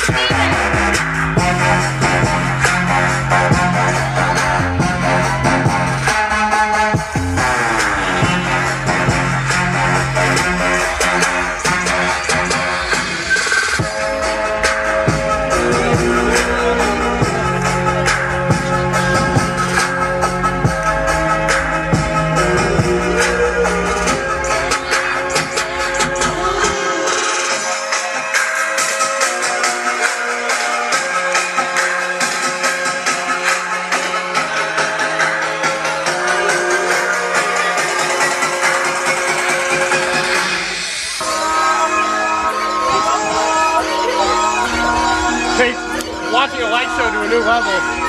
Take watching a light show to a new level.